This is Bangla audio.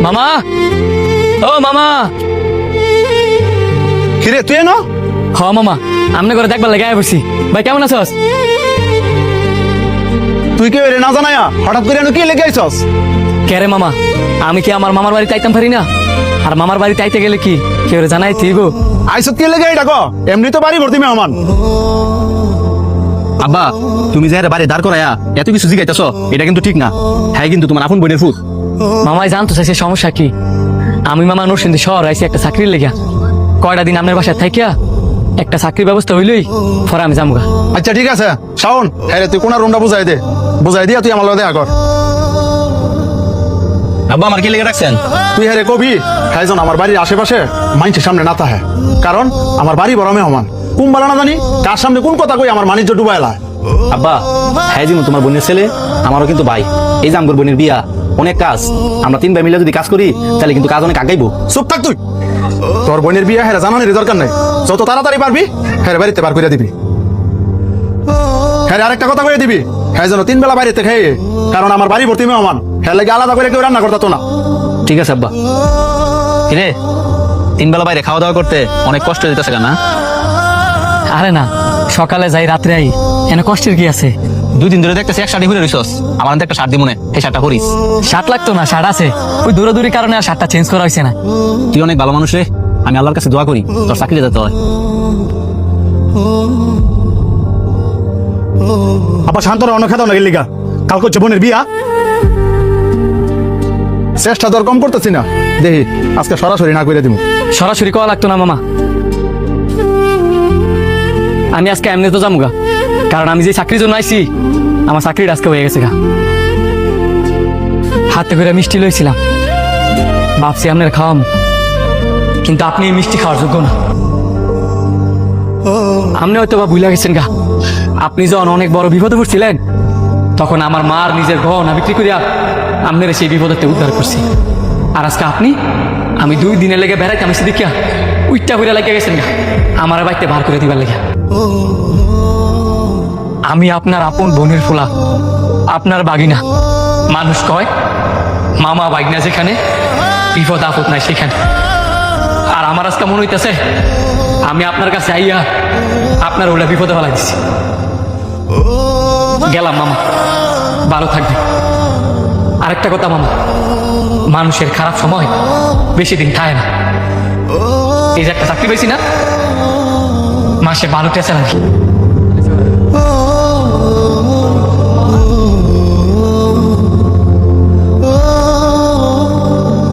মামা, ও মামা। কিরে তুই এনো? হ মামা, আমনে করে দেখবার লাগে আয় বসছি। ভাই কেমন আছস? তুই কে রে না জানায়া হঠাৎ করে এনো কি লেগে আইছস? কে রে মামা, আমি কি আমার মামার বাড়িতে আইতাম পারি না? আর মামার বাড়িতে আইতে গেলে কি কেউ জানাই তুই গো? আইছত কি লেগে এটা ক? এমনি তো বাড়ি ভর্তি মেহমান। আব্বা, তুমি যে বাড়ি দাঁড় করায়া এত কিছু জিগাইতেছ, এটা কিন্তু ঠিক না। হ্যাঁ, কিন্তু তোমার আপন বোনের ফুট। মামাই জানতো চাইছে সমস্যা কি? আমি মামা নরসিংদী শহর আইছি একটা চাকরির লেগা। কয়টা দিন আপনার বাসায় থাকিয়া একটা চাকরির ব্যবস্থা হইলই পরে আমি যামগা। আচ্ছা ঠিক আছে শাওন, হ্যাঁ তুই কোন রুমটা বুঝাই দে, বুঝাই দিয়া তুই আমার লগে দেখা কর। আব্বা, আমার কি লেগে রাখছেন? তুই হ্যাঁ কবি হ্যাঁ জন আমার বাড়ির আশেপাশে মানুষের সামনে না তাহে, কারণ আমার বাড়ি বড় মেহমান। কোন বালা না জানি কার সামনে কোন কথা কই আমার বাণিজ্য ডুবাইলা। আব্বা, হ্যাঁ যেমন তোমার বোনের ছেলে, আমারও কিন্তু ভাই। এই যে আমগর বোনের বিয়া, অনেক কাজ। আমরা 3 ভাই মিলে যদি কাজ করি তাহলে কিন্তু কাজ অনেক আগাইবো। চুপ থাক তুই। তোর বোনের বিয়ে হ্যাঁ জানানোর দরকার নাই, যত তাড়াতাড়ি পারবি হ্যাঁ বাড়িতে বার করে দিবি। হ্যাঁ আরেকটা কথা কয়ে দিবি, হ্যাঁ যেন 3 বেলা বাড়িতে খেয়ে, কারণ আমার বাড়ি ভর্তি মেহমান। হ্যাঁ লাগে আলাদা করে কেউ রান্না করতো না। ঠিক আছে আব্বা। কিরে, 3 বেলা বাইরে খাওয়া দাওয়া করতে অনেক কষ্ট হইতেছে কেন? আরে না, সকালে যাই রাত্রে আই, এনে কষ্টের কি আছে? 2 দিন ধরে দেখতেছি এক শাড়ি ঘুরে রইছস। আমার একটা শার্ট দিমনে, এই শার্টটা করিস। শার্ট লাগতো না, শার্ট আছে। ওই দূরের কারণে আর শার্টটা চেঞ্জ করা হয়েছে না। তুই অনেক ভালো মানুষ রে, আমি আল্লাহর কাছে দোয়া করি তোর চাকরি যেতে হয়। আবার শান্ত অন্য খেতাম না গেলিগা, কালকে হচ্ছে বোনের বিয়া। চেষ্টা তোর কম করতেছি না, দেখি আজকে সরাসরি না করে দিব। সরাসরি কওয়া লাগতো না মামা, আমি আজকে এমনি তো যামগা। কারণ আমি যে চাকরির জন্য আইছি, আমার চাকরিটা আজকে হয়ে গেছে গা। হাতে করে মিষ্টি লইছিলাম, ভাবছি আপনার খাওয়াম, কিন্তু আপনি এই মিষ্টি খাওয়ার যোগ্য না। আপনি হয়তো বা ভুলে গেছেন গা, আপনি যখন অনেক বড় বিপদে পড়ছিলেন, তখন আমার মার নিজের গহনা বিক্রি করিয়া আপনার সেই বিপদে উদ্ধার করছি। আর আজকে আপনি, আমি 2 দিনের লেগে বেড়াইতে আমি দেখিয়া উইটটা করে লেগে গেছেন গা আমার বাড়িতে বার করে দিবার লেগে। আমি আপনার আপন বোনের ফোলা, আপনার বাগিনা। মানুষ কয় মামা বাগিনা যেখানে, বিপদ আপদ নাই সেখানে। আর আমার আজকে মনে হইতেছে আমি আপনার কাছে আইয়া আপনার ওটা বিপদে ফেলা দিচ্ছি। গেলাম মামা, ভালো থাকবে। আরেকটা কথা মামা, মানুষের খারাপ সময় বেশি দিন থাকে না। এই যে একটা চাকরি পেয়েছি না, মাসে 12টা স্যালারি,